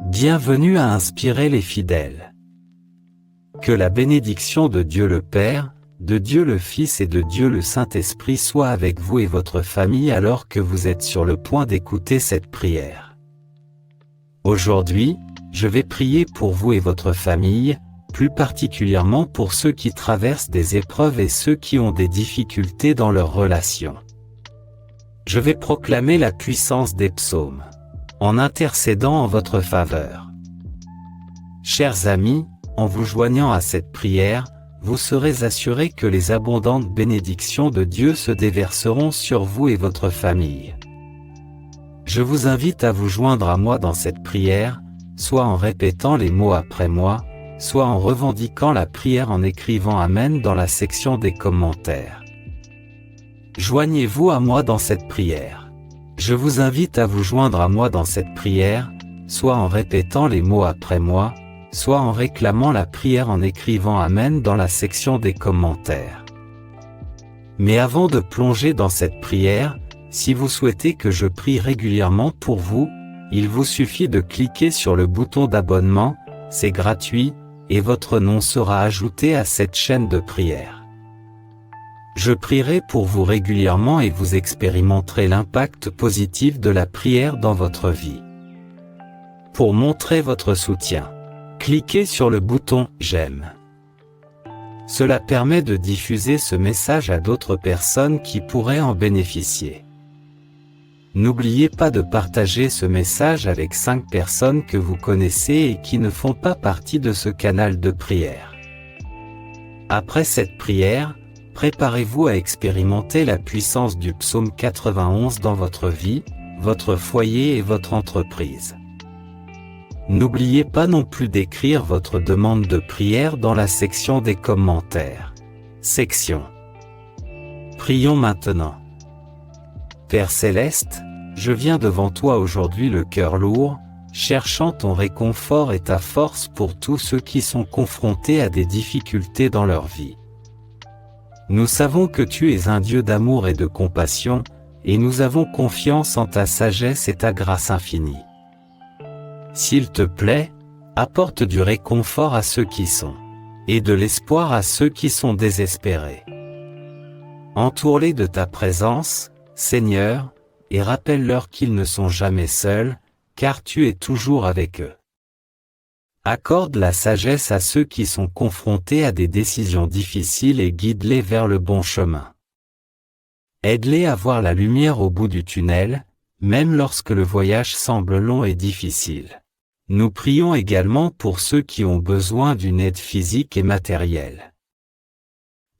Bienvenue à Inspirer les fidèles. Que la bénédiction de Dieu le Père, de Dieu le Fils et de Dieu le Saint-Esprit soit avec vous et votre famille alors que vous êtes sur le point d'écouter cette prière. Aujourd'hui, je vais prier pour vous et votre famille, plus particulièrement pour ceux qui traversent des épreuves et ceux qui ont des difficultés dans leurs relations. Je vais proclamer la puissance des psaumes, en intercédant en votre faveur. Chers amis, en vous joignant à cette prière, vous serez assurés que les abondantes bénédictions de Dieu se déverseront sur vous et votre famille. Je vous invite à vous joindre à moi dans cette prière, soit en répétant les mots après moi, soit en revendiquant la prière en écrivant Amen dans la section des commentaires. Joignez-vous à moi dans cette prière. Je vous invite à vous joindre à moi dans cette prière, soit en répétant les mots après moi, soit en réclamant la prière en écrivant Amen dans la section des commentaires. Mais avant de plonger dans cette prière, si vous souhaitez que je prie régulièrement pour vous, il vous suffit de cliquer sur le bouton d'abonnement, c'est gratuit, et votre nom sera ajouté à cette chaîne de prière. Je prierai pour vous régulièrement et vous expérimenterez l'impact positif de la prière dans votre vie. Pour montrer votre soutien, cliquez sur le bouton « J'aime ». Cela permet de diffuser ce message à d'autres personnes qui pourraient en bénéficier. N'oubliez pas de partager ce message avec 5 personnes que vous connaissez et qui ne font pas partie de ce canal de prière. Après cette prière, préparez-vous à expérimenter la puissance du psaume 91 dans votre vie, votre foyer et votre entreprise. N'oubliez pas non plus d'écrire votre demande de prière dans la section des commentaires. Section. Prions maintenant. Père Céleste, je viens devant toi aujourd'hui le cœur lourd, cherchant ton réconfort et ta force pour tous ceux qui sont confrontés à des difficultés dans leur vie. Nous savons que tu es un Dieu d'amour et de compassion, et nous avons confiance en ta sagesse et ta grâce infinie. S'il te plaît, apporte du réconfort à ceux qui sont, et de l'espoir à ceux qui sont désespérés. Entoure-les de ta présence, Seigneur, et rappelle-leur qu'ils ne sont jamais seuls, car tu es toujours avec eux. Accorde la sagesse à ceux qui sont confrontés à des décisions difficiles et guide-les vers le bon chemin. Aide-les à voir la lumière au bout du tunnel, même lorsque le voyage semble long et difficile. Nous prions également pour ceux qui ont besoin d'une aide physique et matérielle.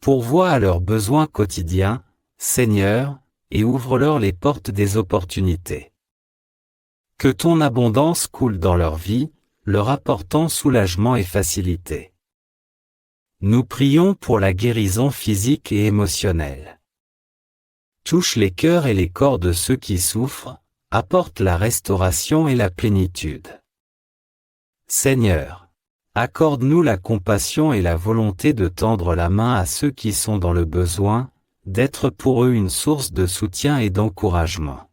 Pourvois à leurs besoins quotidiens, Seigneur, et ouvre-leur les portes des opportunités. Que ton abondance coule dans leur vie, leur apportant soulagement et facilité. Nous prions pour la guérison physique et émotionnelle. Touche les cœurs et les corps de ceux qui souffrent, apporte la restauration et la plénitude. Seigneur, accorde-nous la compassion et la volonté de tendre la main à ceux qui sont dans le besoin, d'être pour eux une source de soutien et d'encouragement.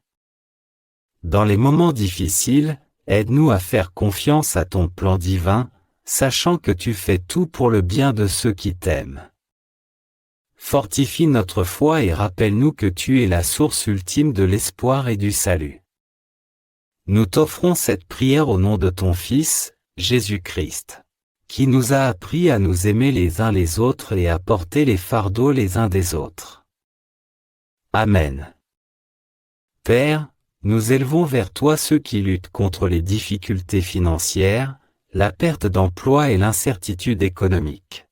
Dans les moments difficiles, aide-nous à faire confiance à ton plan divin, sachant que tu fais tout pour le bien de ceux qui t'aiment. Fortifie notre foi et rappelle-nous que tu es la source ultime de l'espoir et du salut. Nous t'offrons cette prière au nom de ton Fils, Jésus-Christ, qui nous a appris à nous aimer les uns les autres et à porter les fardeaux les uns des autres. Amen. Père, nous élevons vers toi ceux qui luttent contre les difficultés financières, la perte d'emploi et l'incertitude économique.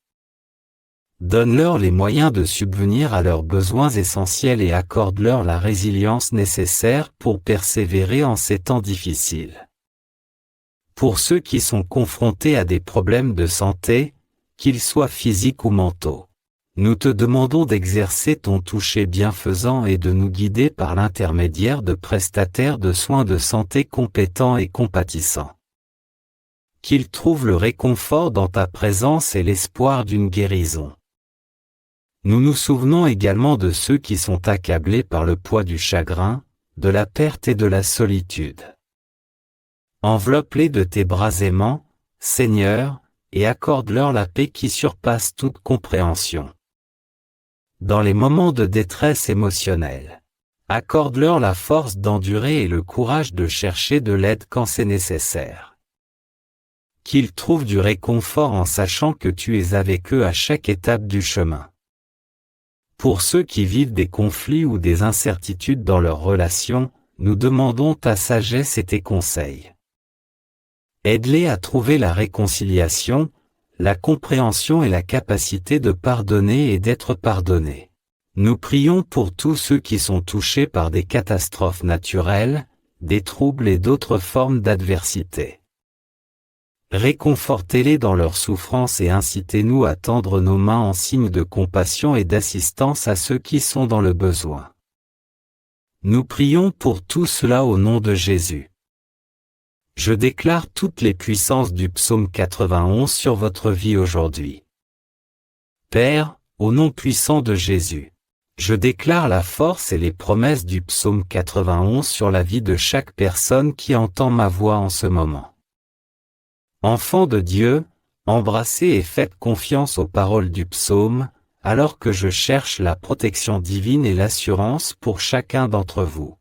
Donne-leur les moyens de subvenir à leurs besoins essentiels et accorde-leur la résilience nécessaire pour persévérer en ces temps difficiles. Pour ceux qui sont confrontés à des problèmes de santé, qu'ils soient physiques ou mentaux, nous te demandons d'exercer ton toucher bienfaisant et de nous guider par l'intermédiaire de prestataires de soins de santé compétents et compatissants. Qu'ils trouvent le réconfort dans ta présence et l'espoir d'une guérison. Nous nous souvenons également de ceux qui sont accablés par le poids du chagrin, de la perte et de la solitude. Enveloppe-les de tes bras aimants, Seigneur, et accorde-leur la paix qui surpasse toute compréhension. Dans les moments de détresse émotionnelle, accorde-leur la force d'endurer et le courage de chercher de l'aide quand c'est nécessaire. Qu'ils trouvent du réconfort en sachant que tu es avec eux à chaque étape du chemin. Pour ceux qui vivent des conflits ou des incertitudes dans leurs relations, nous demandons ta sagesse et tes conseils. Aide-les à trouver la réconciliation, la compréhension et la capacité de pardonner et d'être pardonnés. Nous prions pour tous ceux qui sont touchés par des catastrophes naturelles, des troubles et d'autres formes d'adversité. Réconfortez-les dans leur souffrance et incitez-nous à tendre nos mains en signe de compassion et d'assistance à ceux qui sont dans le besoin. Nous prions pour tout cela au nom de Jésus. Je déclare toutes les puissances du psaume 91 sur votre vie aujourd'hui. Père, au nom puissant de Jésus, je déclare la force et les promesses du psaume 91 sur la vie de chaque personne qui entend ma voix en ce moment. Enfants de Dieu, embrassez et faites confiance aux paroles du psaume, alors que je cherche la protection divine et l'assurance pour chacun d'entre vous.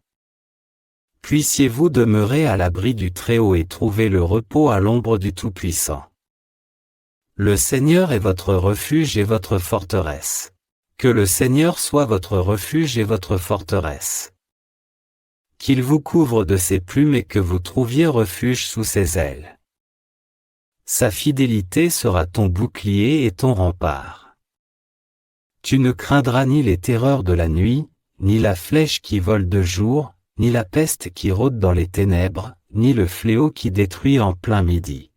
Puissiez-vous demeurer à l'abri du Très-Haut et trouver le repos à l'ombre du Tout-Puissant. Le Seigneur est votre refuge et votre forteresse. Que le Seigneur soit votre refuge et votre forteresse. Qu'il vous couvre de ses plumes et que vous trouviez refuge sous ses ailes. Sa fidélité sera ton bouclier et ton rempart. Tu ne craindras ni les terreurs de la nuit, ni la flèche qui vole de jour, ni la peste qui rôde dans les ténèbres, ni le fléau qui détruit en plein midi.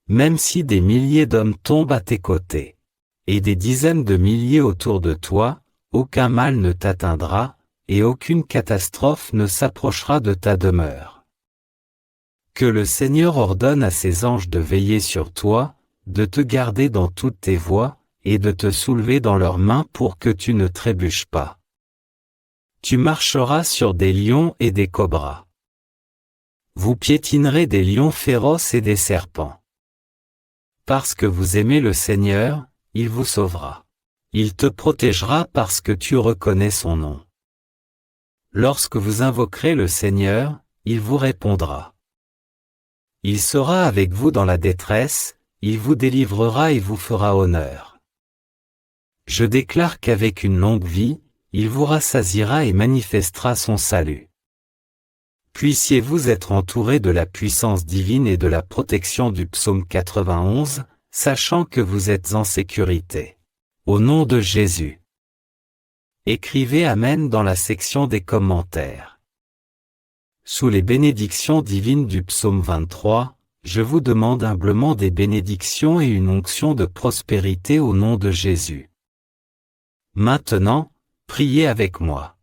Même si des milliers d'hommes tombent à tes côtés, et des dizaines de milliers autour de toi, aucun mal ne t'atteindra, et aucune catastrophe ne s'approchera de ta demeure. Que le Seigneur ordonne à ses anges de veiller sur toi, de te garder dans toutes tes voies, et de te soulever dans leurs mains pour que tu ne trébuches pas. Tu marcheras sur des lions et des cobras. Vous piétinerez des lions féroces et des serpents. Parce que vous aimez le Seigneur, il vous sauvera. Il te protégera parce que tu reconnais son nom. Lorsque vous invoquerez le Seigneur, il vous répondra. Il sera avec vous dans la détresse, il vous délivrera et vous fera honneur. Je déclare qu'avec une longue vie, il vous rassasiera et manifestera son salut. Puissiez-vous être entourés de la puissance divine et de la protection du psaume 91, sachant que vous êtes en sécurité. Au nom de Jésus. Écrivez Amen dans la section des commentaires. Sous les bénédictions divines du psaume 23, je vous demande humblement des bénédictions et une onction de prospérité au nom de Jésus. Maintenant, priez avec moi.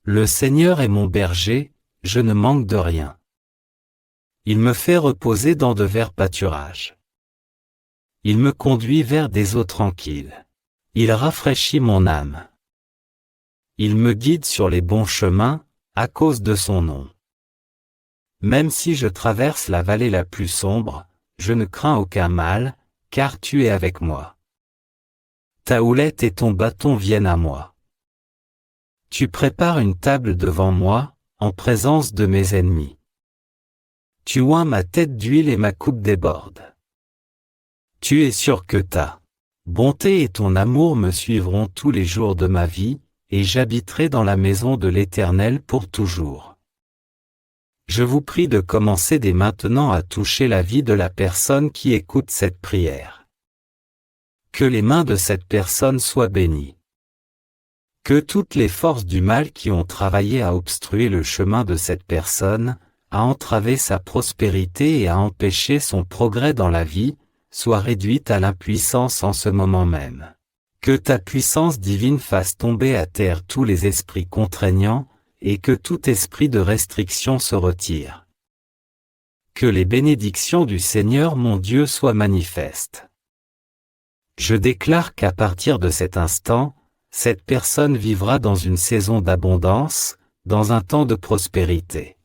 Le Seigneur est mon berger, je ne manque de rien. Il me fait reposer dans de verts pâturages. Il me conduit vers des eaux tranquilles. Il rafraîchit mon âme. Il me guide sur les bons chemins, à cause de son nom. Même si je traverse la vallée la plus sombre, je ne crains aucun mal, car tu es avec moi. Ta houlette et ton bâton viennent à moi. Tu prépares une table devant moi, en présence de mes ennemis. Tu oins ma tête d'huile et ma coupe déborde. Tu es sûr que ta bonté et ton amour me suivront tous les jours de ma vie, et j'habiterai dans la maison de l'Éternel pour toujours. Je vous prie de commencer dès maintenant à toucher la vie de la personne qui écoute cette prière. Que les mains de cette personne soient bénies. Que toutes les forces du mal qui ont travaillé à obstruer le chemin de cette personne, à entraver sa prospérité et à empêcher son progrès dans la vie, soient réduites à l'impuissance en ce moment même. Que ta puissance divine fasse tomber à terre tous les esprits contraignants, et que tout esprit de restriction se retire. Que les bénédictions du Seigneur mon Dieu soient manifestes. Je déclare qu'à partir de cet instant, cette personne vivra dans une saison d'abondance, dans un temps de prospérité.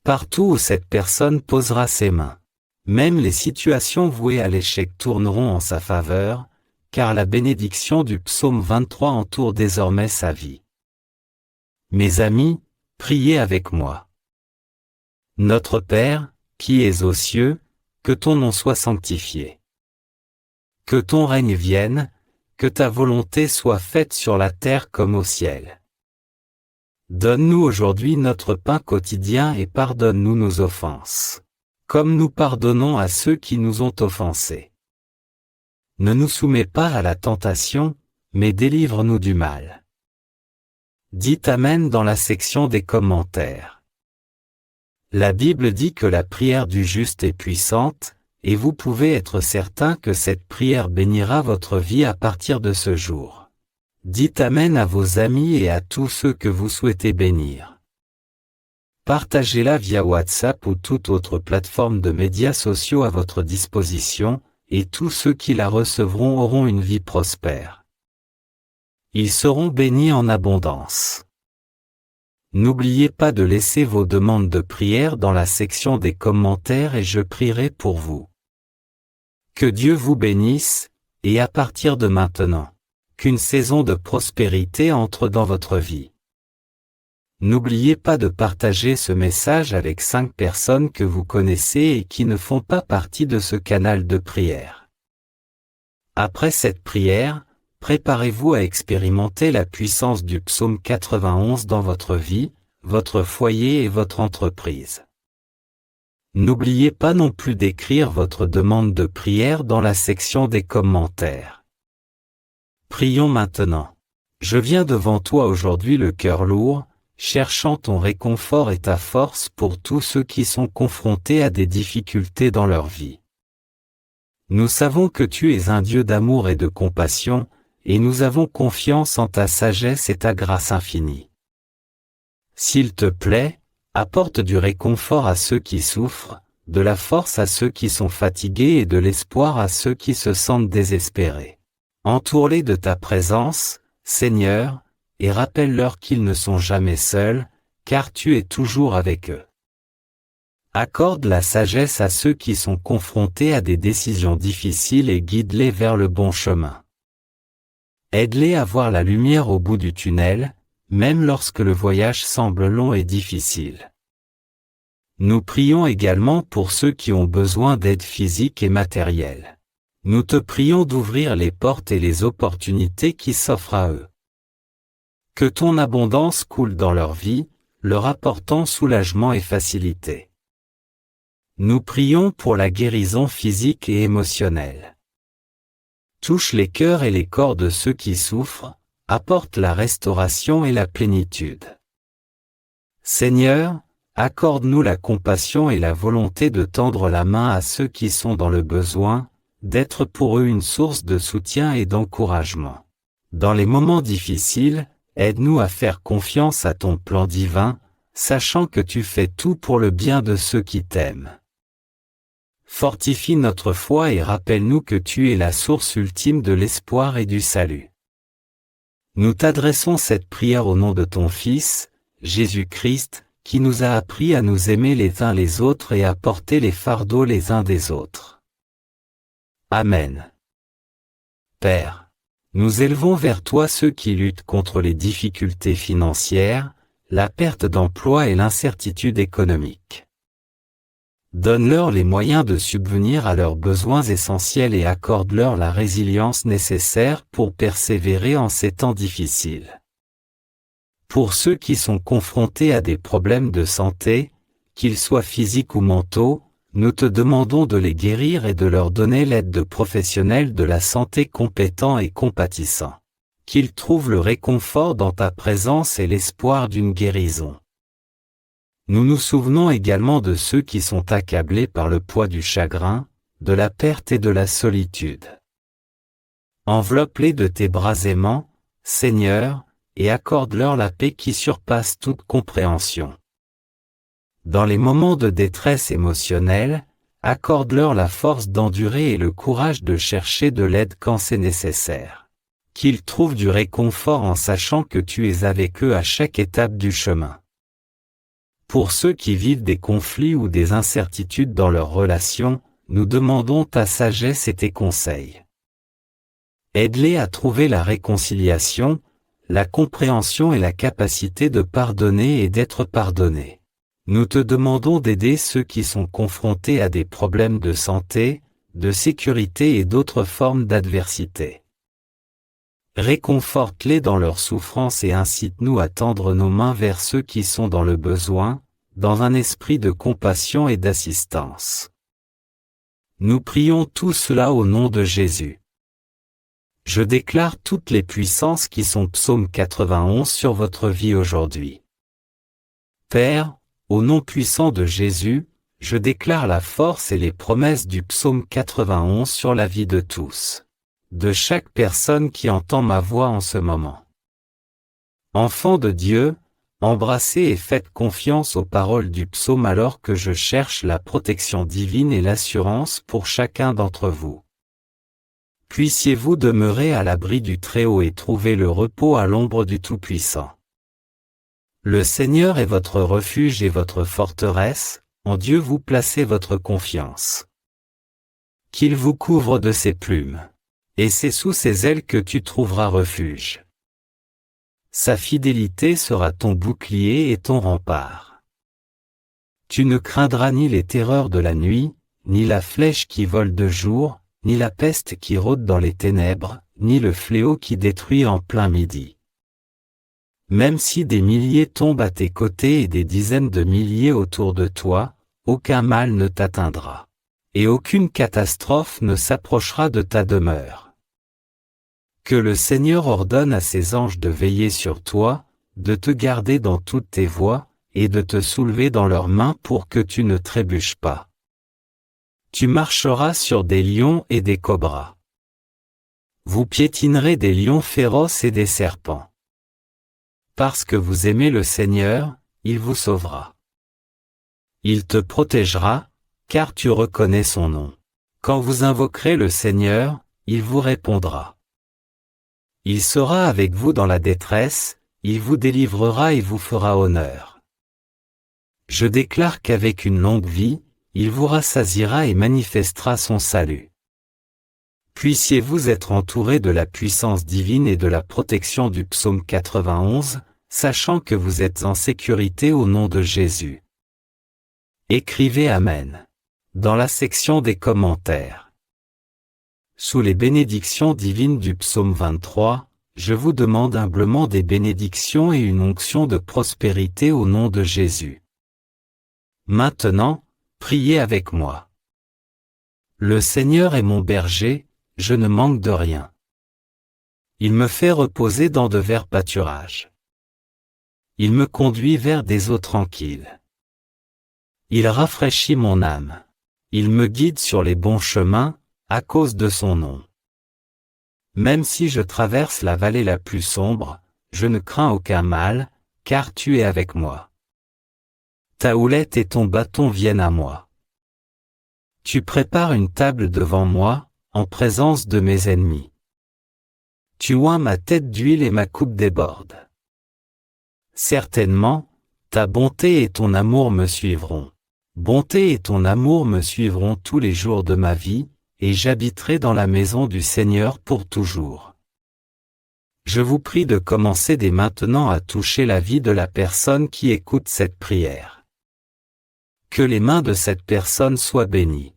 partout où cette personne posera ses mains. Même les situations vouées à l'échec tourneront en sa faveur, car la bénédiction du psaume 23 entoure désormais sa vie. Mes amis, priez avec moi. Notre Père, qui es aux cieux, que ton nom soit sanctifié. Que ton règne vienne, que ta volonté soit faite sur la terre comme au ciel. Donne-nous aujourd'hui notre pain quotidien et pardonne-nous nos offenses, comme nous pardonnons à ceux qui nous ont offensés. Ne nous soumets pas à la tentation, mais délivre-nous du mal. Dites Amen dans la section des commentaires. La Bible dit que la prière du juste est puissante, et vous pouvez être certain que cette prière bénira votre vie à partir de ce jour. Dites Amen à vos amis et à tous ceux que vous souhaitez bénir. Partagez-la via WhatsApp ou toute autre plateforme de médias sociaux à votre disposition, et tous ceux qui la recevront auront une vie prospère. Ils seront bénis en abondance. N'oubliez pas de laisser vos demandes de prière dans la section des commentaires et je prierai pour vous. Que Dieu vous bénisse, et à partir de maintenant, qu'une saison de prospérité entre dans votre vie. N'oubliez pas de partager ce message avec 5 personnes que vous connaissez et qui ne font pas partie de ce canal de prière. Après cette prière, préparez-vous à expérimenter la puissance du psaume 91 dans votre vie, votre foyer et votre entreprise. N'oubliez pas non plus d'écrire votre demande de prière dans la section des commentaires. Prions maintenant. Je viens devant toi aujourd'hui le cœur lourd, cherchant ton réconfort et ta force pour tous ceux qui sont confrontés à des difficultés dans leur vie. Nous savons que tu es un Dieu d'amour et de compassion, et nous avons confiance en ta sagesse et ta grâce infinie. S'il te plaît, apporte du réconfort à ceux qui souffrent, de la force à ceux qui sont fatigués et de l'espoir à ceux qui se sentent désespérés. Entoure-les de ta présence, Seigneur, et rappelle-leur qu'ils ne sont jamais seuls, car tu es toujours avec eux. Accorde la sagesse à ceux qui sont confrontés à des décisions difficiles et guide-les vers le bon chemin. Aide-les à voir la lumière au bout du tunnel, même lorsque le voyage semble long et difficile. Nous prions également pour ceux qui ont besoin d'aide physique et matérielle. Nous te prions d'ouvrir les portes et les opportunités qui s'offrent à eux. Que ton abondance coule dans leur vie, leur apportant soulagement et facilité. Nous prions pour la guérison physique et émotionnelle. Touche les cœurs et les corps de ceux qui souffrent, apporte la restauration et la plénitude. Seigneur, accorde-nous la compassion et la volonté de tendre la main à ceux qui sont dans le besoin, d'être pour eux une source de soutien et d'encouragement. Dans les moments difficiles, aide-nous à faire confiance à ton plan divin, sachant que tu fais tout pour le bien de ceux qui t'aiment. Fortifie notre foi et rappelle-nous que tu es la source ultime de l'espoir et du salut. Nous t'adressons cette prière au nom de ton Fils, Jésus-Christ, qui nous a appris à nous aimer les uns les autres et à porter les fardeaux les uns des autres. Amen. Père, nous élevons vers toi ceux qui luttent contre les difficultés financières, la perte d'emploi et l'incertitude économique. Donne-leur les moyens de subvenir à leurs besoins essentiels et accorde-leur la résilience nécessaire pour persévérer en ces temps difficiles. Pour ceux qui sont confrontés à des problèmes de santé, qu'ils soient physiques ou mentaux, nous te demandons de les guérir et de leur donner l'aide de professionnels de la santé compétents et compatissants. Qu'ils trouvent le réconfort dans ta présence et l'espoir d'une guérison. Nous nous souvenons également de ceux qui sont accablés par le poids du chagrin, de la perte et de la solitude. Enveloppe-les de tes bras aimants, Seigneur, et accorde-leur la paix qui surpasse toute compréhension. Dans les moments de détresse émotionnelle, accorde-leur la force d'endurer et le courage de chercher de l'aide quand c'est nécessaire. Qu'ils trouvent du réconfort en sachant que tu es avec eux à chaque étape du chemin. Pour ceux qui vivent des conflits ou des incertitudes dans leurs relations, nous demandons ta sagesse et tes conseils. Aide-les à trouver la réconciliation, la compréhension et la capacité de pardonner et d'être pardonnés. Nous te demandons d'aider ceux qui sont confrontés à des problèmes de santé, de sécurité et d'autres formes d'adversité. Réconforte-les dans leur souffrance et incite-nous à tendre nos mains vers ceux qui sont dans le besoin, dans un esprit de compassion et d'assistance. Nous prions tout cela au nom de Jésus. Je déclare toutes les puissances qui sont psaume 91 sur votre vie aujourd'hui. Père, au nom puissant de Jésus, je déclare la force et les promesses du psaume 91 sur la vie de tous. De chaque personne qui entend ma voix en ce moment. Enfants de Dieu, embrassez et faites confiance aux paroles du psaume alors que je cherche la protection divine et l'assurance pour chacun d'entre vous. Puissiez-vous demeurer à l'abri du Très-Haut et trouver le repos à l'ombre du Tout-Puissant. Le Seigneur est votre refuge et votre forteresse, en Dieu vous placez votre confiance. Qu'il vous couvre de ses plumes. Et c'est sous ses ailes que tu trouveras refuge. Sa fidélité sera ton bouclier et ton rempart. Tu ne craindras ni les terreurs de la nuit, ni la flèche qui vole de jour, ni la peste qui rôde dans les ténèbres, ni le fléau qui détruit en plein midi. Même si des milliers tombent à tes côtés et des dizaines de milliers autour de toi, aucun mal ne t'atteindra. Et aucune catastrophe ne s'approchera de ta demeure. Que le Seigneur ordonne à ses anges de veiller sur toi, de te garder dans toutes tes voies, et de te soulever dans leurs mains pour que tu ne trébuches pas. Tu marcheras sur des lions et des cobras. Vous piétinerez des lions féroces et des serpents. Parce que vous aimez le Seigneur, il vous sauvera. Il te protégera, car tu reconnais son nom. Quand vous invoquerez le Seigneur, il vous répondra. Il sera avec vous dans la détresse, il vous délivrera et vous fera honneur. Je déclare qu'avec une longue vie, il vous rassasiera et manifestera son salut. Puissiez-vous être entourés de la puissance divine et de la protection du psaume 91, sachant que vous êtes en sécurité au nom de Jésus. Écrivez Amen. Dans la section des commentaires. Sous les bénédictions divines du psaume 23, je vous demande humblement des bénédictions et une onction de prospérité au nom de Jésus. Maintenant, priez avec moi. Le Seigneur est mon berger, je ne manque de rien. Il me fait reposer dans de verts pâturages. Il me conduit vers des eaux tranquilles. Il rafraîchit mon âme. Il me guide sur les bons chemins, à cause de son nom. Même si je traverse la vallée la plus sombre, je ne crains aucun mal, car tu es avec moi. Ta houlette et ton bâton viennent à moi. Tu prépares une table devant moi, en présence de mes ennemis. Tu oins ma tête d'huile et ma coupe déborde. Certainement, ta bonté et ton amour me suivront. Bonté et ton amour me suivront tous les jours de ma vie, et j'habiterai dans la maison du Seigneur pour toujours. Je vous prie de commencer dès maintenant à toucher la vie de la personne qui écoute cette prière. Que les mains de cette personne soient bénies.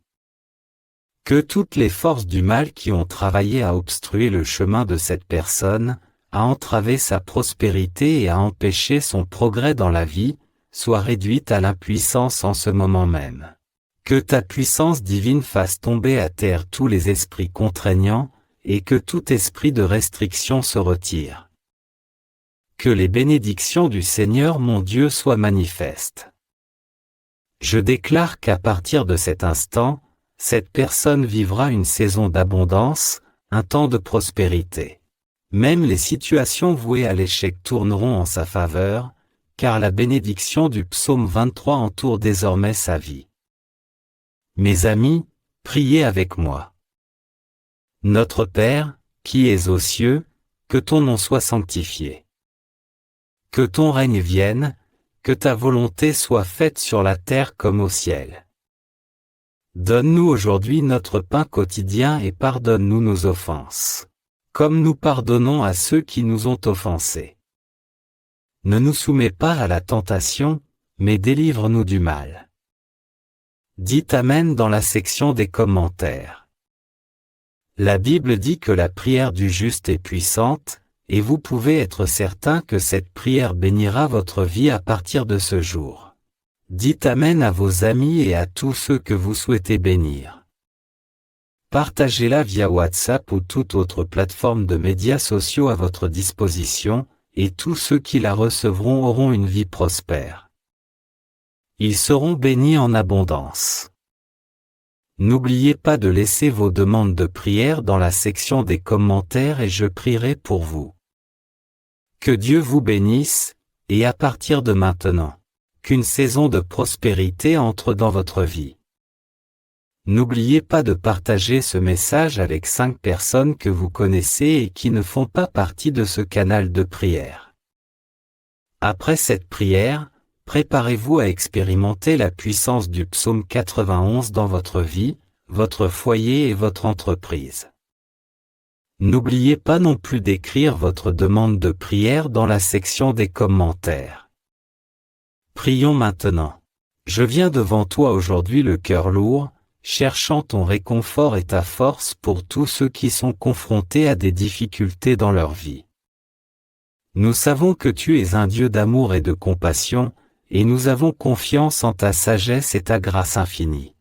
Que toutes les forces du mal qui ont travaillé à obstruer le chemin de cette personne, à entraver sa prospérité et à empêcher son progrès dans la vie, soient réduites à l'impuissance en ce moment même. Que ta puissance divine fasse tomber à terre tous les esprits contraignants, et que tout esprit de restriction se retire. Que les bénédictions du Seigneur mon Dieu soient manifestes. Je déclare qu'à partir de cet instant, cette personne vivra une saison d'abondance, un temps de prospérité. Même les situations vouées à l'échec tourneront en sa faveur, car la bénédiction du psaume 23 entoure désormais sa vie. Mes amis, priez avec moi. Notre Père, qui es aux cieux, que ton nom soit sanctifié. Que ton règne vienne, que ta volonté soit faite sur la terre comme au ciel. Donne-nous aujourd'hui notre pain quotidien et pardonne-nous nos offenses, comme nous pardonnons à ceux qui nous ont offensés. Ne nous soumets pas à la tentation, mais délivre-nous du mal. Dites Amen dans la section des commentaires. La Bible dit que la prière du juste est puissante, et vous pouvez être certain que cette prière bénira votre vie à partir de ce jour. Dites Amen à vos amis et à tous ceux que vous souhaitez bénir. Partagez-la via WhatsApp ou toute autre plateforme de médias sociaux à votre disposition, et tous ceux qui la recevront auront une vie prospère. Ils seront bénis en abondance. N'oubliez pas de laisser vos demandes de prière dans la section des commentaires et je prierai pour vous. Que Dieu vous bénisse, et à partir de maintenant, qu'une saison de prospérité entre dans votre vie. N'oubliez pas de partager ce message avec 5 personnes que vous connaissez et qui ne font pas partie de ce canal de prière. Après cette prière, préparez-vous à expérimenter la puissance du psaume 91 dans votre vie, votre foyer et votre entreprise. N'oubliez pas non plus d'écrire votre demande de prière dans la section des commentaires. Prions maintenant. Je viens devant toi aujourd'hui le cœur lourd, cherchant ton réconfort et ta force pour tous ceux qui sont confrontés à des difficultés dans leur vie. Nous savons que tu es un Dieu d'amour et de compassion, et nous avons confiance en ta sagesse et ta grâce infinie.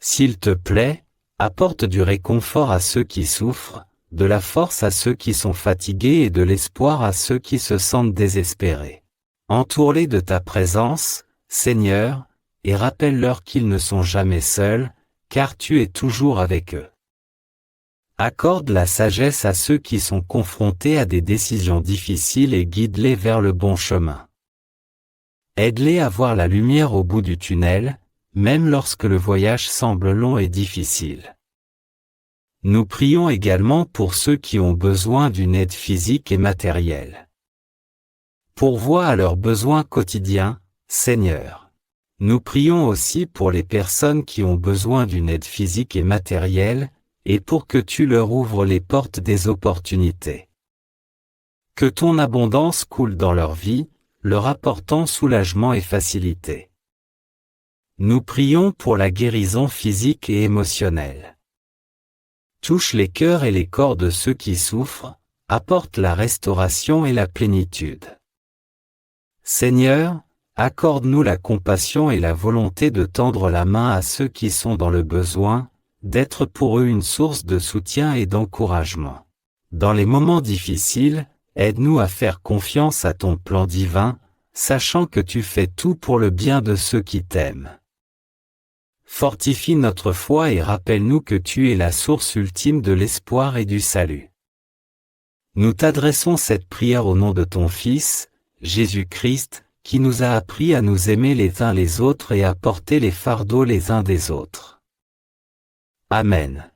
S'il te plaît, apporte du réconfort à ceux qui souffrent, de la force à ceux qui sont fatigués et de l'espoir à ceux qui se sentent désespérés. Entoure-les de ta présence, Seigneur, et rappelle-leur qu'ils ne sont jamais seuls, car tu es toujours avec eux. Accorde la sagesse à ceux qui sont confrontés à des décisions difficiles et guide-les vers le bon chemin. Aide-les à voir la lumière au bout du tunnel, même lorsque le voyage semble long et difficile. Nous prions également pour ceux qui ont besoin d'une aide physique et matérielle. Pourvois à leurs besoins quotidiens, Seigneur. Nous prions aussi pour les personnes qui ont besoin d'une aide physique et matérielle, et pour que tu leur ouvres les portes des opportunités. Que ton abondance coule dans leur vie, leur apportant soulagement et facilité. Nous prions pour la guérison physique et émotionnelle. Touche les cœurs et les corps de ceux qui souffrent, apporte la restauration et la plénitude. Seigneur, accorde-nous la compassion et la volonté de tendre la main à ceux qui sont dans le besoin, d'être pour eux une source de soutien et d'encouragement. Dans les moments difficiles, aide-nous à faire confiance à ton plan divin, sachant que tu fais tout pour le bien de ceux qui t'aiment. Fortifie notre foi et rappelle-nous que tu es la source ultime de l'espoir et du salut. Nous t'adressons cette prière au nom de ton Fils, Jésus-Christ, qui nous a appris à nous aimer les uns les autres et à porter les fardeaux les uns des autres. Amen.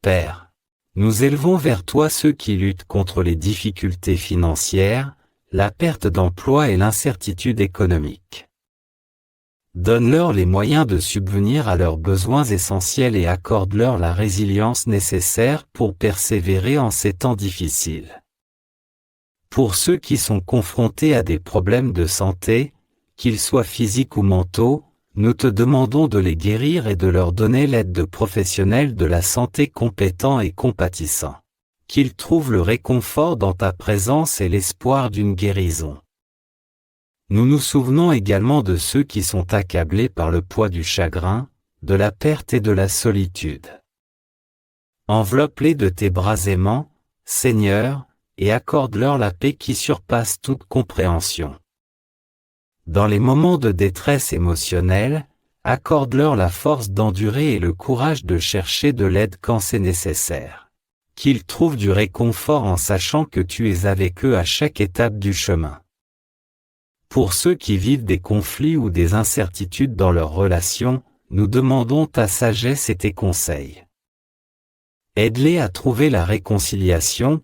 Père, nous élevons vers toi ceux qui luttent contre les difficultés financières, la perte d'emploi et l'incertitude économique. Donne-leur les moyens de subvenir à leurs besoins essentiels et accorde-leur la résilience nécessaire pour persévérer en ces temps difficiles. Pour ceux qui sont confrontés à des problèmes de santé, qu'ils soient physiques ou mentaux, nous te demandons de les guérir et de leur donner l'aide de professionnels de la santé compétents et compatissants. Qu'ils trouvent le réconfort dans ta présence et l'espoir d'une guérison. Nous nous souvenons également de ceux qui sont accablés par le poids du chagrin, de la perte et de la solitude. Enveloppe-les de tes bras aimants, Seigneur, et accorde-leur la paix qui surpasse toute compréhension. Dans les moments de détresse émotionnelle, accorde-leur la force d'endurer et le courage de chercher de l'aide quand c'est nécessaire. Qu'ils trouvent du réconfort en sachant que tu es avec eux à chaque étape du chemin. Pour ceux qui vivent des conflits ou des incertitudes dans leurs relations, nous demandons ta sagesse et tes conseils. Aide-les à trouver la réconciliation,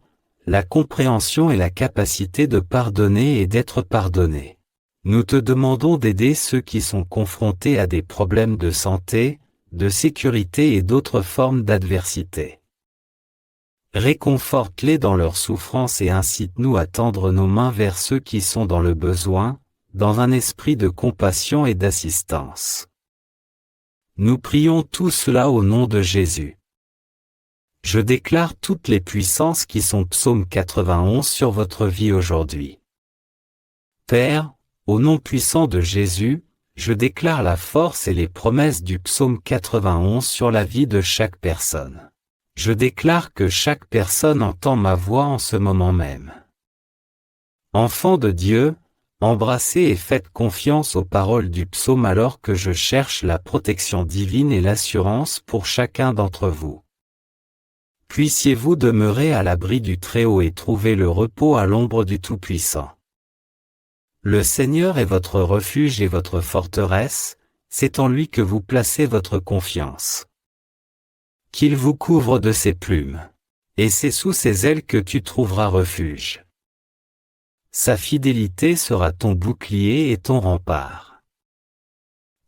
la compréhension et la capacité de pardonner et d'être pardonné. Nous te demandons d'aider ceux qui sont confrontés à des problèmes de santé, de sécurité et d'autres formes d'adversité. Réconforte-les dans leur souffrance et incite-nous à tendre nos mains vers ceux qui sont dans le besoin, dans un esprit de compassion et d'assistance. Nous prions tout cela au nom de Jésus. Je déclare toutes les puissances qui sont psaume 91 sur votre vie aujourd'hui. Père, au nom puissant de Jésus, je déclare la force et les promesses du psaume 91 sur la vie de chaque personne. Je déclare que chaque personne entend ma voix en ce moment même. Enfants de Dieu, embrassez et faites confiance aux paroles du psaume alors que je cherche la protection divine et l'assurance pour chacun d'entre vous. Puissiez-vous demeurer à l'abri du Très-Haut et trouver le repos à l'ombre du Tout-Puissant. Le Seigneur est votre refuge et votre forteresse, c'est en lui que vous placez votre confiance. Qu'il vous couvre de ses plumes, et c'est sous ses ailes que tu trouveras refuge. Sa fidélité sera ton bouclier et ton rempart.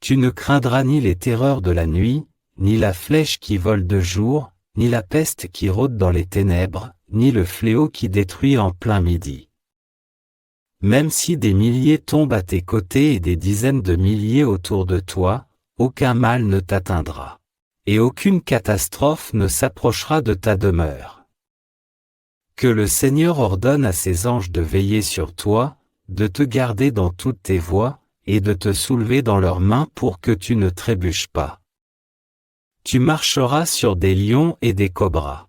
Tu ne craindras ni les terreurs de la nuit, ni la flèche qui vole de jour, ni la peste qui rôde dans les ténèbres, ni le fléau qui détruit en plein midi. Même si des milliers tombent à tes côtés et des dizaines de milliers autour de toi, aucun mal ne t'atteindra. Et aucune catastrophe ne s'approchera de ta demeure. Que le Seigneur ordonne à ses anges de veiller sur toi, de te garder dans toutes tes voies, et de te soulever dans leurs mains pour que tu ne trébuches pas. Tu marcheras sur des lions et des cobras.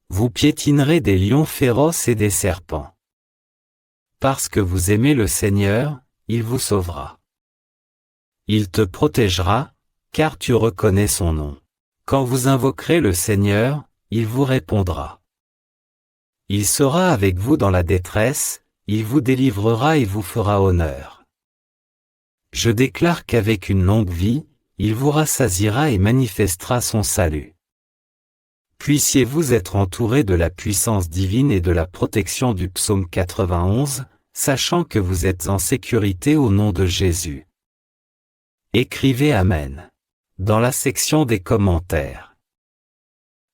Vous piétinerez des lions féroces et des serpents. Parce que vous aimez le Seigneur, il vous sauvera. Il te protégera, car tu reconnais son nom. Quand vous invoquerez le Seigneur, il vous répondra. Il sera avec vous dans la détresse, il vous délivrera et vous fera honneur. Je déclare qu'avec une longue vie, il vous rassasiera et manifestera son salut. Puissiez-vous être entourés de la puissance divine et de la protection du psaume 91, sachant que vous êtes en sécurité au nom de Jésus. Écrivez Amen dans la section des commentaires.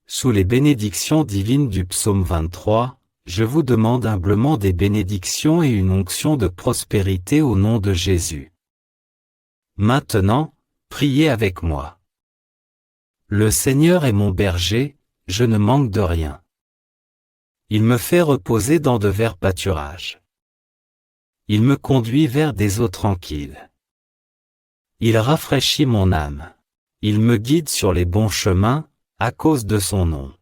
Sous les bénédictions divines du psaume 23, je vous demande humblement des bénédictions et une onction de prospérité au nom de Jésus. Maintenant, priez avec moi. Le Seigneur est mon berger, je ne manque de rien. Il me fait reposer dans de verts pâturages. Il me conduit vers des eaux tranquilles. Il rafraîchit mon âme. Il me guide sur les bons chemins, à cause de son nom.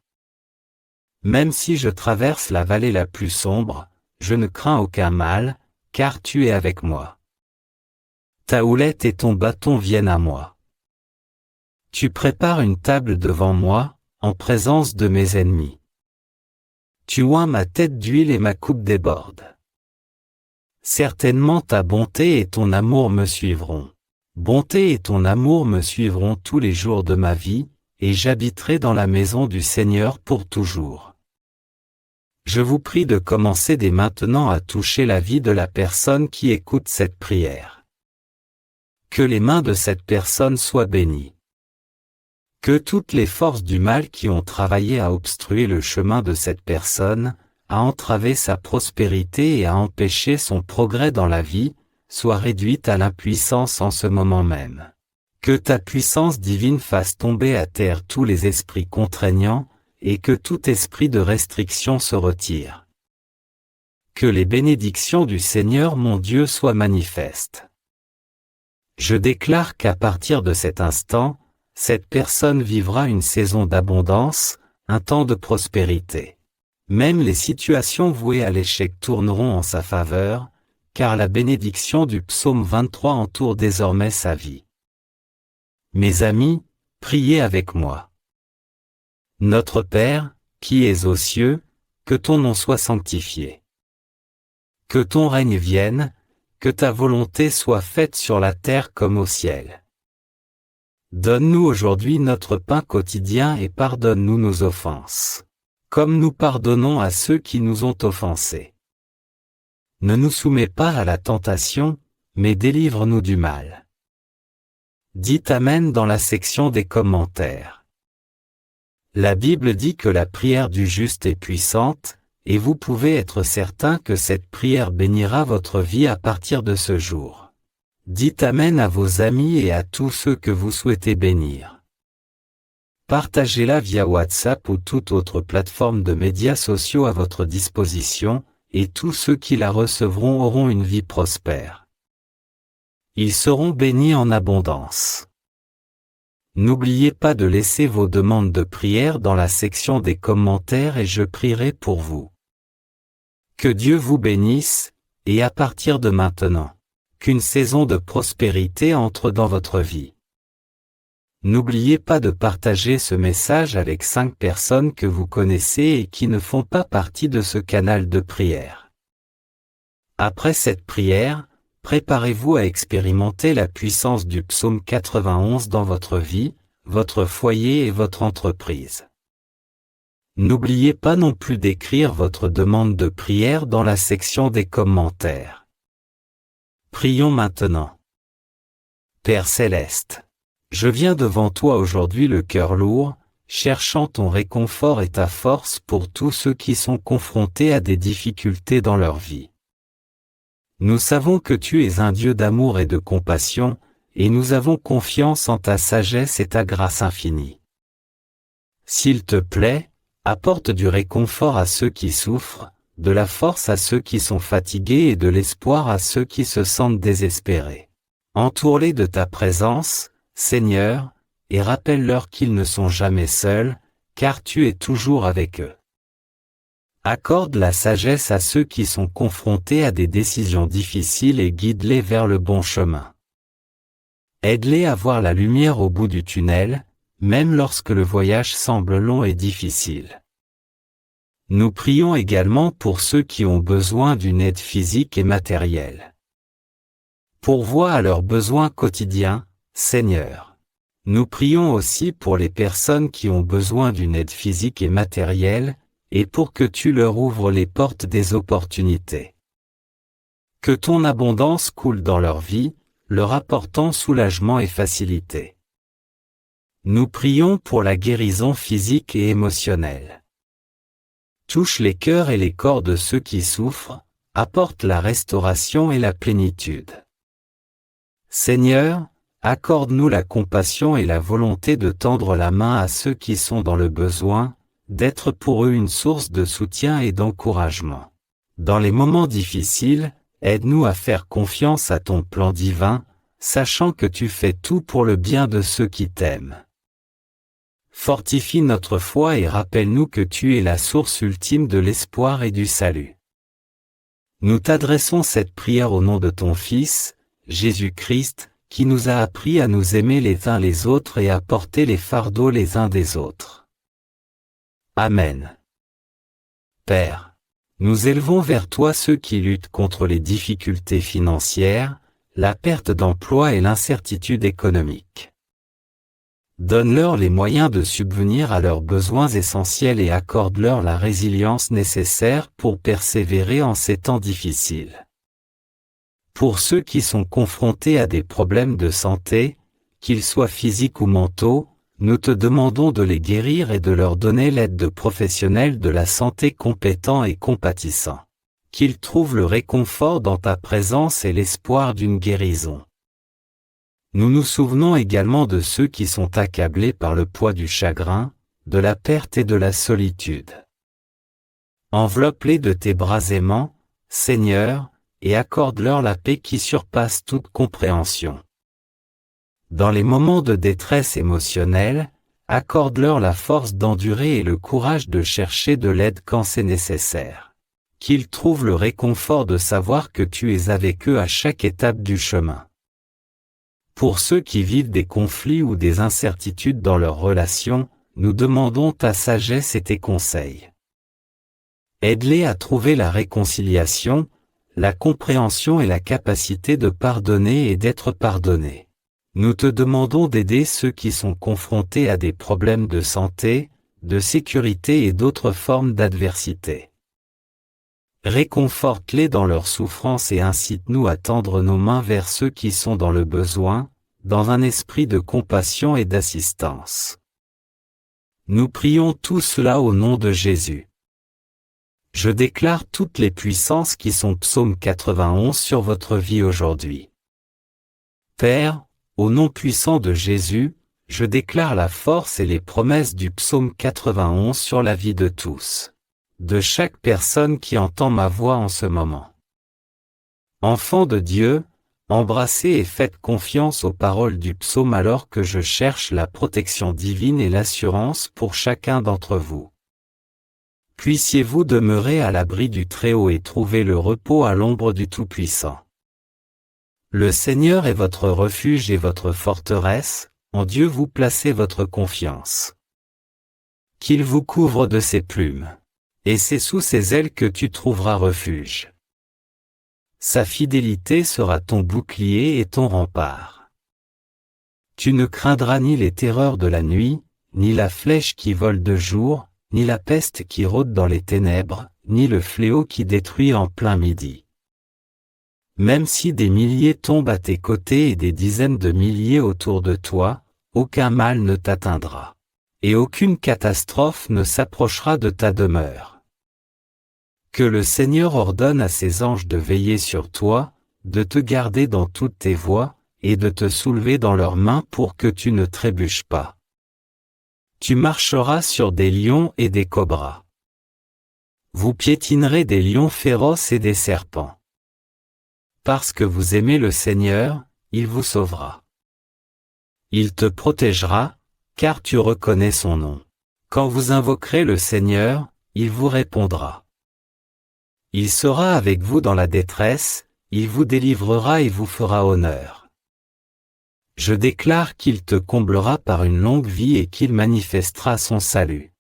Même si je traverse la vallée la plus sombre, je ne crains aucun mal, car tu es avec moi. Ta houlette et ton bâton viennent à moi. Tu prépares une table devant moi, en présence de mes ennemis. Tu oins ma tête d'huile et ma coupe déborde. Certainement ta bonté et ton amour me suivront. Bonté et ton amour me suivront tous les jours de ma vie, et j'habiterai dans la maison du Seigneur pour toujours. Je vous prie de commencer dès maintenant à toucher la vie de la personne qui écoute cette prière. Que les mains de cette personne soient bénies. Que toutes les forces du mal qui ont travaillé à obstruer le chemin de cette personne, à entraver sa prospérité et à empêcher son progrès dans la vie, soient réduites à l'impuissance en ce moment même. Que ta puissance divine fasse tomber à terre tous les esprits contraignants, et que tout esprit de restriction se retire. Que les bénédictions du Seigneur mon Dieu soient manifestes. Je déclare qu'à partir de cet instant, cette personne vivra une saison d'abondance, un temps de prospérité. Même les situations vouées à l'échec tourneront en sa faveur, car la bénédiction du psaume 23 entoure désormais sa vie. Mes amis, priez avec moi. Notre Père, qui es aux cieux, que ton nom soit sanctifié. Que ton règne vienne, que ta volonté soit faite sur la terre comme au ciel. Donne-nous aujourd'hui notre pain quotidien et pardonne-nous nos offenses. comme nous pardonnons à ceux qui nous ont offensés. Ne nous soumets pas à la tentation, mais délivre-nous du mal. Dites Amen dans la section des commentaires. La Bible dit que la prière du juste est puissante, et vous pouvez être certain que cette prière bénira votre vie à partir de ce jour. Dites Amen à vos amis et à tous ceux que vous souhaitez bénir. Partagez-la via WhatsApp ou toute autre plateforme de médias sociaux à votre disposition, et tous ceux qui la recevront auront une vie prospère. Ils seront bénis en abondance. N'oubliez pas de laisser vos demandes de prière dans la section des commentaires et je prierai pour vous. Que Dieu vous bénisse, et à partir de maintenant, qu'une saison de prospérité entre dans votre vie. N'oubliez pas de partager ce message avec 5 personnes que vous connaissez et qui ne font pas partie de ce canal de prière. Après cette prière, préparez-vous à expérimenter la puissance du psaume 91 dans votre vie, votre foyer et votre entreprise. N'oubliez pas non plus d'écrire votre demande de prière dans la section des commentaires. Prions maintenant. Père Céleste, je viens devant toi aujourd'hui le cœur lourd, cherchant ton réconfort et ta force pour tous ceux qui sont confrontés à des difficultés dans leur vie. Nous savons que tu es un Dieu d'amour et de compassion, et nous avons confiance en ta sagesse et ta grâce infinie. S'il te plaît, apporte du réconfort à ceux qui souffrent, de la force à ceux qui sont fatigués et de l'espoir à ceux qui se sentent désespérés. Entoure-les de ta présence, Seigneur, et rappelle-leur qu'ils ne sont jamais seuls, car tu es toujours avec eux. Accorde la sagesse à ceux qui sont confrontés à des décisions difficiles et guide-les vers le bon chemin. Aide-les à voir la lumière au bout du tunnel, même lorsque le voyage semble long et difficile. Nous prions également pour ceux qui ont besoin d'une aide physique et matérielle. Pourvois à leurs besoins quotidiens, Seigneur. Nous prions aussi pour les personnes qui ont besoin d'une aide physique et matérielle, et pour que tu leur ouvres les portes des opportunités. Que ton abondance coule dans leur vie, leur apportant soulagement et facilité. Nous prions pour la guérison physique et émotionnelle. Touche les cœurs et les corps de ceux qui souffrent, apporte la restauration et la plénitude. Seigneur, accorde-nous la compassion et la volonté de tendre la main à ceux qui sont dans le besoin, d'être pour eux une source de soutien et d'encouragement. Dans les moments difficiles, aide-nous à faire confiance à ton plan divin, sachant que tu fais tout pour le bien de ceux qui t'aiment. Fortifie notre foi et rappelle-nous que tu es la source ultime de l'espoir et du salut. Nous t'adressons cette prière au nom de ton Fils, Jésus-Christ, qui nous a appris à nous aimer les uns les autres et à porter les fardeaux les uns des autres. Amen. Père, nous élevons vers toi ceux qui luttent contre les difficultés financières, la perte d'emploi et l'incertitude économique. Donne-leur les moyens de subvenir à leurs besoins essentiels et accorde-leur la résilience nécessaire pour persévérer en ces temps difficiles. Pour ceux qui sont confrontés à des problèmes de santé, qu'ils soient physiques ou mentaux, nous te demandons de les guérir et de leur donner l'aide de professionnels de la santé compétents et compatissants. Qu'ils trouvent le réconfort dans ta présence et l'espoir d'une guérison. Nous nous souvenons également de ceux qui sont accablés par le poids du chagrin, de la perte et de la solitude. Enveloppe-les de tes bras aimants, Seigneur, et accorde-leur la paix qui surpasse toute compréhension. Dans les moments de détresse émotionnelle, accorde-leur la force d'endurer et le courage de chercher de l'aide quand c'est nécessaire. Qu'ils trouvent le réconfort de savoir que tu es avec eux à chaque étape du chemin. Pour ceux qui vivent des conflits ou des incertitudes dans leurs relations, nous demandons ta sagesse et tes conseils. Aide-les à trouver la réconciliation, la compréhension et la capacité de pardonner et d'être pardonnés. Nous te demandons d'aider ceux qui sont confrontés à des problèmes de santé, de sécurité et d'autres formes d'adversité. Réconforte-les dans leur souffrance et incite-nous à tendre nos mains vers ceux qui sont dans le besoin, dans un esprit de compassion et d'assistance. Nous prions tout cela au nom de Jésus. Je déclare toutes les puissances qui sont psaume 91 sur votre vie aujourd'hui. Père, au nom puissant de Jésus, je déclare la force et les promesses du psaume 91 sur la vie de tous, de chaque personne qui entend ma voix en ce moment. Enfants de Dieu, embrassez et faites confiance aux paroles du psaume alors que je cherche la protection divine et l'assurance pour chacun d'entre vous. Puissiez-vous demeurer à l'abri du Très-Haut et trouver le repos à l'ombre du Tout-Puissant. Le Seigneur est votre refuge et votre forteresse, en Dieu vous placez votre confiance. Qu'il vous couvre de ses plumes, et c'est sous ses ailes que tu trouveras refuge. Sa fidélité sera ton bouclier et ton rempart. Tu ne craindras ni les terreurs de la nuit, ni la flèche qui vole de jour, ni la peste qui rôde dans les ténèbres, ni le fléau qui détruit en plein midi. Même si des milliers tombent à tes côtés et des dizaines de milliers autour de toi, aucun mal ne t'atteindra. Et aucune catastrophe ne s'approchera de ta demeure. Que le Seigneur ordonne à ses anges de veiller sur toi, de te garder dans toutes tes voies, et de te soulever dans leurs mains pour que tu ne trébuches pas. Tu marcheras sur des lions et des cobras. Vous piétinerez des lions féroces et des serpents. Parce que vous aimez le Seigneur, il vous sauvera. Il te protégera, car tu reconnais son nom. Quand vous invoquerez le Seigneur, il vous répondra. Il sera avec vous dans la détresse, il vous délivrera et vous fera honneur. Je déclare qu'il te comblera par une longue vie et qu'il manifestera son salut.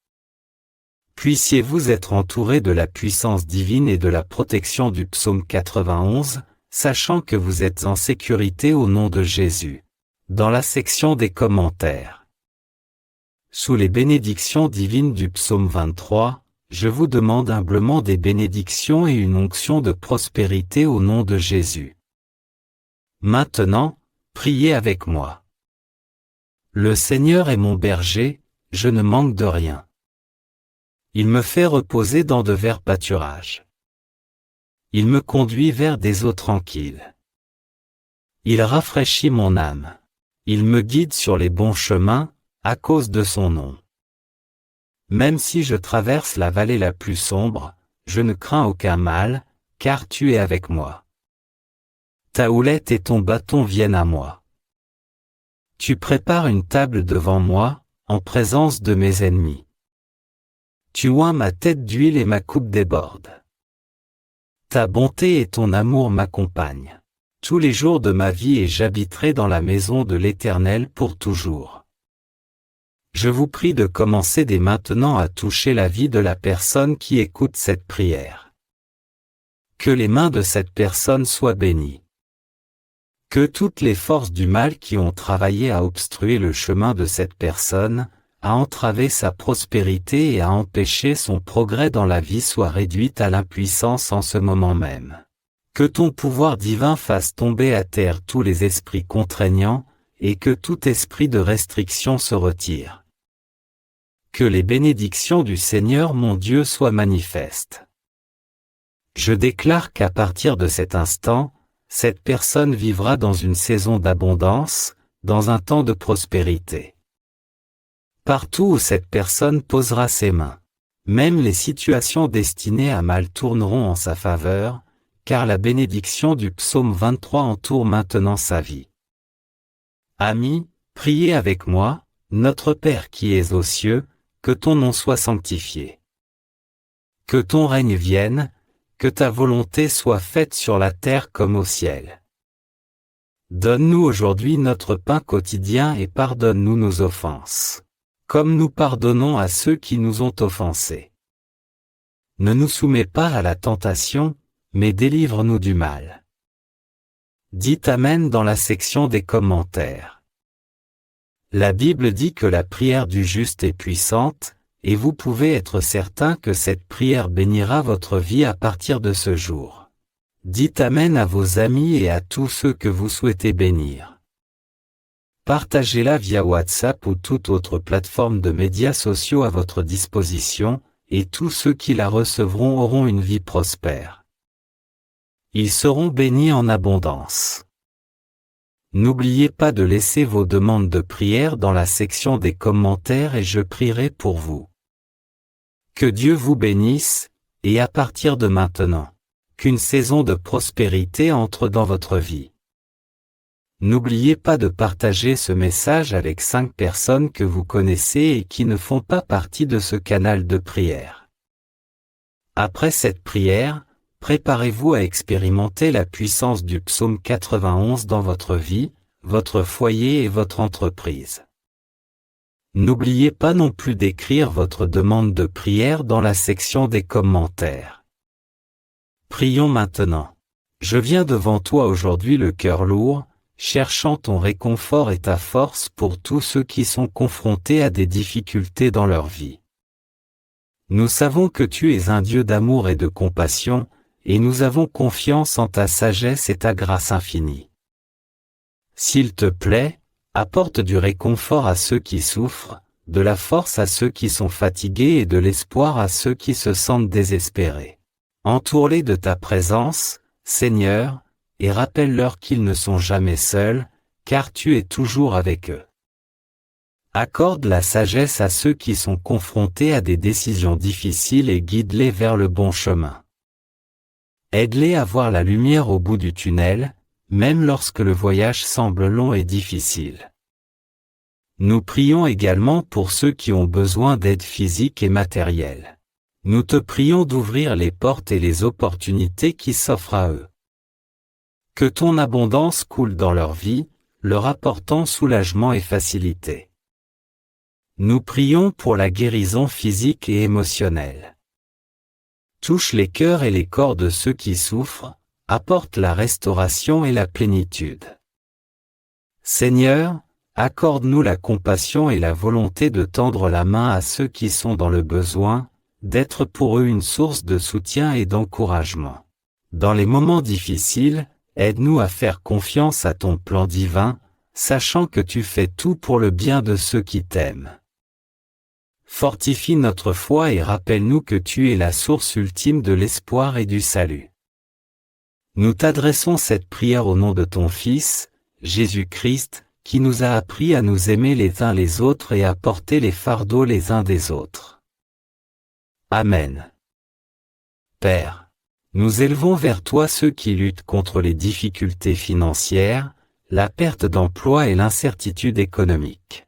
Puissiez-vous être entourés de la puissance divine et de la protection du psaume 91, sachant que vous êtes en sécurité au nom de Jésus. Dans la section des commentaires. Sous les bénédictions divines du psaume 23, je vous demande humblement des bénédictions et une onction de prospérité au nom de Jésus. Maintenant, priez avec moi. Le Seigneur est mon berger, je ne manque de rien. Il me fait reposer dans de verts pâturages. Il me conduit vers des eaux tranquilles. Il rafraîchit mon âme. Il me guide sur les bons chemins, à cause de son nom. Même si je traverse la vallée la plus sombre, je ne crains aucun mal, car tu es avec moi. Ta houlette et ton bâton viennent à moi. Tu prépares une table devant moi, en présence de mes ennemis. Tu oins ma tête d'huile et ma coupe déborde. Ta bonté et ton amour m'accompagnent tous les jours de ma vie et j'habiterai dans la maison de l'Éternel pour toujours. Je vous prie de commencer dès maintenant à toucher la vie de la personne qui écoute cette prière. Que les mains de cette personne soient bénies. Que toutes les forces du mal qui ont travaillé à obstruer le chemin de cette personne, à entraver sa prospérité et à empêcher son progrès dans la vie soient réduites à l'impuissance en ce moment même. Que ton pouvoir divin fasse tomber à terre tous les esprits contraignants, et que tout esprit de restriction se retire. Que les bénédictions du Seigneur mon Dieu soient manifestes. Je déclare qu'à partir de cet instant, cette personne vivra dans une saison d'abondance, dans un temps de prospérité. Partout où cette personne posera ses mains, même les situations destinées à mal tourneront en sa faveur, car la bénédiction du psaume 23 entoure maintenant sa vie. Amis, priez avec moi, notre Père qui es aux cieux, que ton nom soit sanctifié. Que ton règne vienne, que ta volonté soit faite sur la terre comme au ciel. Donne-nous aujourd'hui notre pain quotidien et pardonne-nous nos offenses, comme nous pardonnons à ceux qui nous ont offensés. Ne nous soumets pas à la tentation, mais délivre-nous du mal. Dites Amen dans la section des commentaires. La Bible dit que la prière du juste est puissante, et vous pouvez être certain que cette prière bénira votre vie à partir de ce jour. Dites Amen à vos amis et à tous ceux que vous souhaitez bénir. Partagez-la via WhatsApp ou toute autre plateforme de médias sociaux à votre disposition, et tous ceux qui la recevront auront une vie prospère. Ils seront bénis en abondance. N'oubliez pas de laisser vos demandes de prière dans la section des commentaires et je prierai pour vous. Que Dieu vous bénisse, et à partir de maintenant, qu'une saison de prospérité entre dans votre vie. N'oubliez pas de partager ce message avec 5 personnes que vous connaissez et qui ne font pas partie de ce canal de prière. Après cette prière, préparez-vous à expérimenter la puissance du psaume 91 dans votre vie, votre foyer et votre entreprise. N'oubliez pas non plus d'écrire votre demande de prière dans la section des commentaires. Prions maintenant. Je viens devant toi aujourd'hui le cœur lourd, cherchant ton réconfort et ta force pour tous ceux qui sont confrontés à des difficultés dans leur vie. Nous savons que tu es un Dieu d'amour et de compassion, et nous avons confiance en ta sagesse et ta grâce infinie. S'il te plaît, apporte du réconfort à ceux qui souffrent, de la force à ceux qui sont fatigués et de l'espoir à ceux qui se sentent désespérés. Entoure-les de ta présence, Seigneur, et rappelle-leur qu'ils ne sont jamais seuls, car tu es toujours avec eux. Accorde la sagesse à ceux qui sont confrontés à des décisions difficiles et guide-les vers le bon chemin. Aide-les à voir la lumière au bout du tunnel, même lorsque le voyage semble long et difficile. Nous prions également pour ceux qui ont besoin d'aide physique et matérielle. Nous te prions d'ouvrir les portes et les opportunités qui s'offrent à eux. Que ton abondance coule dans leur vie, leur apportant soulagement et facilité. Nous prions pour la guérison physique et émotionnelle. Touche les cœurs et les corps de ceux qui souffrent, apporte la restauration et la plénitude. Seigneur, accorde-nous la compassion et la volonté de tendre la main à ceux qui sont dans le besoin, d'être pour eux une source de soutien et d'encouragement. Dans les moments difficiles, aide-nous à faire confiance à ton plan divin, sachant que tu fais tout pour le bien de ceux qui t'aiment. Fortifie notre foi et rappelle-nous que tu es la source ultime de l'espoir et du salut. Nous t'adressons cette prière au nom de ton Fils, Jésus-Christ, qui nous a appris à nous aimer les uns les autres et à porter les fardeaux les uns des autres. Amen. Père, nous élevons vers toi ceux qui luttent contre les difficultés financières, la perte d'emploi et l'incertitude économique.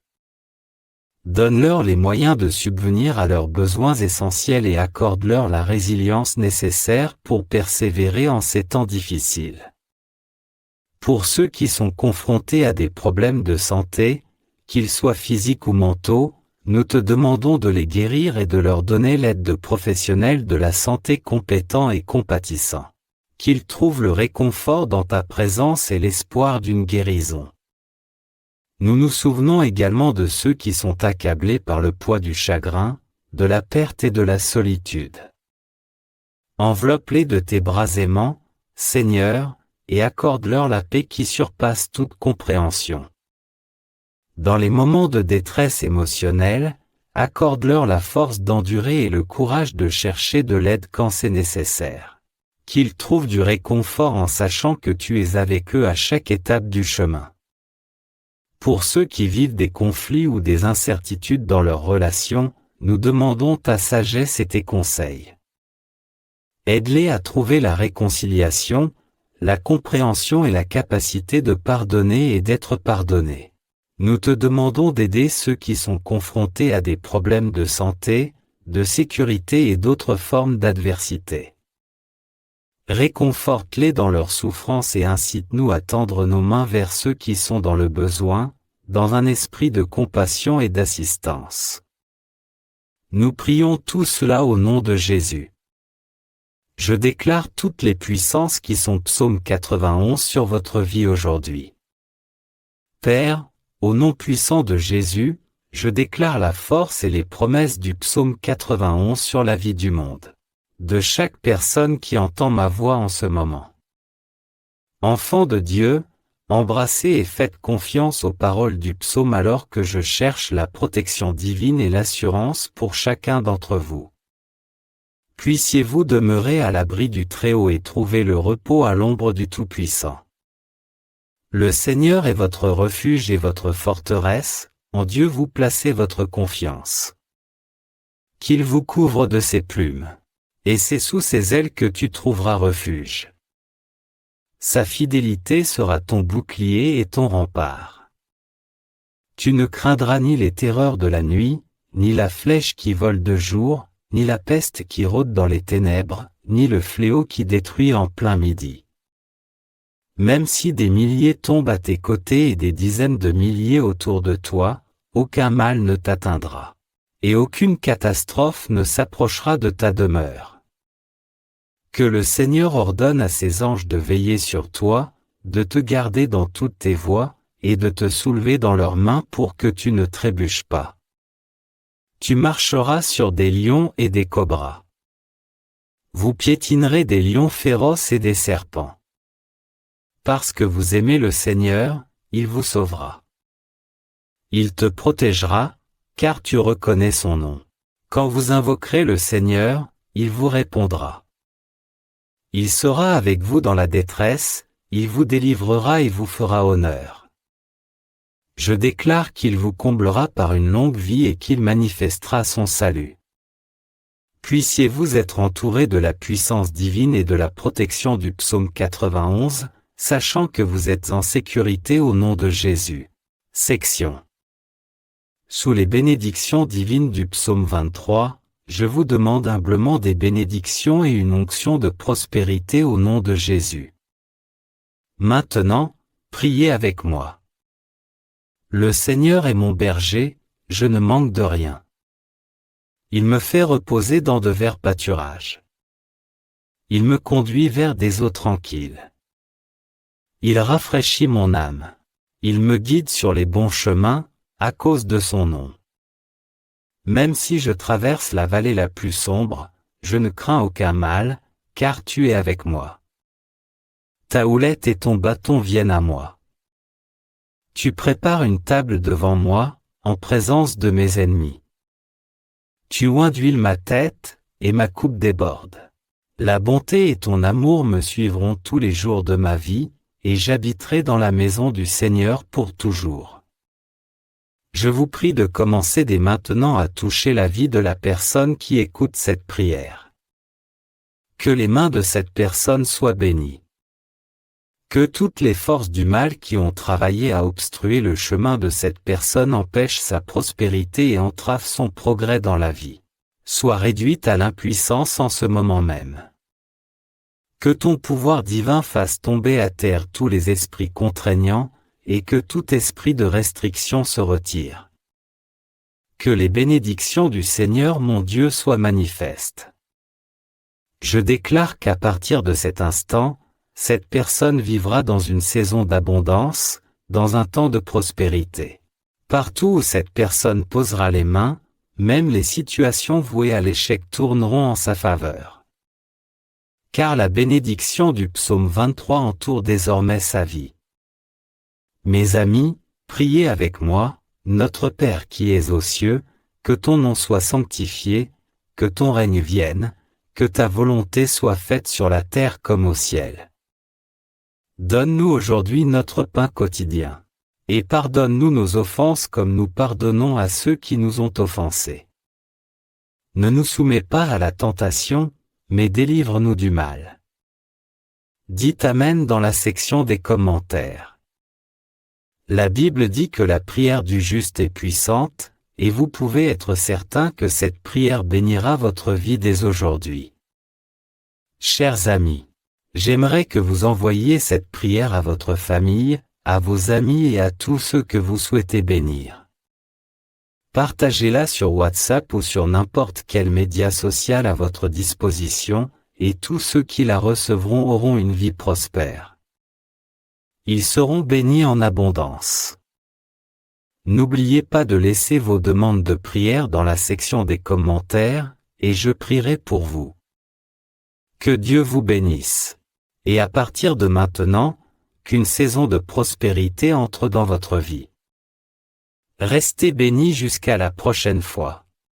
Donne-leur les moyens de subvenir à leurs besoins essentiels et accorde-leur la résilience nécessaire pour persévérer en ces temps difficiles. Pour ceux qui sont confrontés à des problèmes de santé, qu'ils soient physiques ou mentaux, nous te demandons de les guérir et de leur donner l'aide de professionnels de la santé compétents et compatissants. Qu'ils trouvent le réconfort dans ta présence et l'espoir d'une guérison. Nous nous souvenons également de ceux qui sont accablés par le poids du chagrin, de la perte et de la solitude. Enveloppe-les de tes bras aimants, Seigneur, et accorde-leur la paix qui surpasse toute compréhension. Dans les moments de détresse émotionnelle, accorde-leur la force d'endurer et le courage de chercher de l'aide quand c'est nécessaire. Qu'ils trouvent du réconfort en sachant que tu es avec eux à chaque étape du chemin. Pour ceux qui vivent des conflits ou des incertitudes dans leurs relations, nous demandons ta sagesse et tes conseils. Aide-les à trouver la réconciliation, la compréhension et la capacité de pardonner et d'être pardonnés. Nous te demandons d'aider ceux qui sont confrontés à des problèmes de santé, de sécurité et d'autres formes d'adversité. Réconforte-les dans leur souffrance et incite-nous à tendre nos mains vers ceux qui sont dans le besoin, dans un esprit de compassion et d'assistance. Nous prions tout cela au nom de Jésus. Je déclare toutes les puissances qui sont psaume 91 sur votre vie aujourd'hui. Père, au nom puissant de Jésus, je déclare la force et les promesses du psaume 91 sur la vie du monde, de chaque personne qui entend ma voix en ce moment. Enfants de Dieu, embrassez et faites confiance aux paroles du psaume alors que je cherche la protection divine et l'assurance pour chacun d'entre vous. Puissiez-vous demeurer à l'abri du Très-Haut et trouver le repos à l'ombre du Tout-Puissant. Le Seigneur est votre refuge et votre forteresse, en Dieu vous placez votre confiance. Qu'il vous couvre de ses plumes. Et c'est sous ses ailes que tu trouveras refuge. Sa fidélité sera ton bouclier et ton rempart. Tu ne craindras ni les terreurs de la nuit, ni la flèche qui vole de jour, ni la peste qui rôde dans les ténèbres, ni le fléau qui détruit en plein midi. Même si des milliers tombent à tes côtés et des dizaines de milliers autour de toi, aucun mal ne t'atteindra. Et aucune catastrophe ne s'approchera de ta demeure. Que le Seigneur ordonne à ses anges de veiller sur toi, de te garder dans toutes tes voies, et de te soulever dans leurs mains pour que tu ne trébuches pas. Tu marcheras sur des lions et des cobras. Vous piétinerez des lions féroces et des serpents. Parce que vous aimez le Seigneur, il vous sauvera. Il te protégera, car tu reconnais son nom. Quand vous invoquerez le Seigneur, il vous répondra. Il sera avec vous dans la détresse, il vous délivrera et vous fera honneur. Je déclare qu'il vous comblera par une longue vie et qu'il manifestera son salut. Puissiez-vous être entourés de la puissance divine et de la protection du psaume 91, sachant que vous êtes en sécurité au nom de Jésus. Section. Sous les bénédictions divines du psaume 23, je vous demande humblement des bénédictions et une onction de prospérité au nom de Jésus. Maintenant, priez avec moi. Le Seigneur est mon berger, je ne manque de rien. Il me fait reposer dans de verts pâturages. Il me conduit vers des eaux tranquilles. Il rafraîchit mon âme. Il me guide sur les bons chemins, à cause de son nom. Même si je traverse la vallée la plus sombre, je ne crains aucun mal, car tu es avec moi. Ta houlette et ton bâton viennent à moi. Tu prépares une table devant moi, en présence de mes ennemis. Tu oins d'huile ma tête, et ma coupe déborde. La bonté et ton amour me suivront tous les jours de ma vie, et j'habiterai dans la maison du Seigneur pour toujours. Je vous prie de commencer dès maintenant à toucher la vie de la personne qui écoute cette prière. Que les mains de cette personne soient bénies. Que toutes les forces du mal qui ont travaillé à obstruer le chemin de cette personne empêchent sa prospérité et entravent son progrès dans la vie, soient réduites à l'impuissance en ce moment même. Que ton pouvoir divin fasse tomber à terre tous les esprits contraignants, et que tout esprit de restriction se retire. Que les bénédictions du Seigneur mon Dieu soient manifestes. Je déclare qu'à partir de cet instant, cette personne vivra dans une saison d'abondance, dans un temps de prospérité. Partout où cette personne posera les mains, même les situations vouées à l'échec tourneront en sa faveur. Car la bénédiction du psaume 23 entoure désormais sa vie. Mes amis, priez avec moi, notre Père qui es aux cieux, que ton nom soit sanctifié, que ton règne vienne, que ta volonté soit faite sur la terre comme au ciel. Donne-nous aujourd'hui notre pain quotidien. Et pardonne-nous nos offenses comme nous pardonnons à ceux qui nous ont offensés. Ne nous soumets pas à la tentation, mais délivre-nous du mal. Dites Amen dans la section des commentaires. La Bible dit que la prière du juste est puissante, et vous pouvez être certain que cette prière bénira votre vie dès aujourd'hui. Chers amis, j'aimerais que vous envoyiez cette prière à votre famille, à vos amis et à tous ceux que vous souhaitez bénir. Partagez-la sur WhatsApp ou sur n'importe quel média social à votre disposition, et tous ceux qui la recevront auront une vie prospère. Ils seront bénis en abondance. N'oubliez pas de laisser vos demandes de prière dans la section des commentaires, et je prierai pour vous. Que Dieu vous bénisse. Et à partir de maintenant, qu'une saison de prospérité entre dans votre vie. Restez bénis jusqu'à la prochaine fois.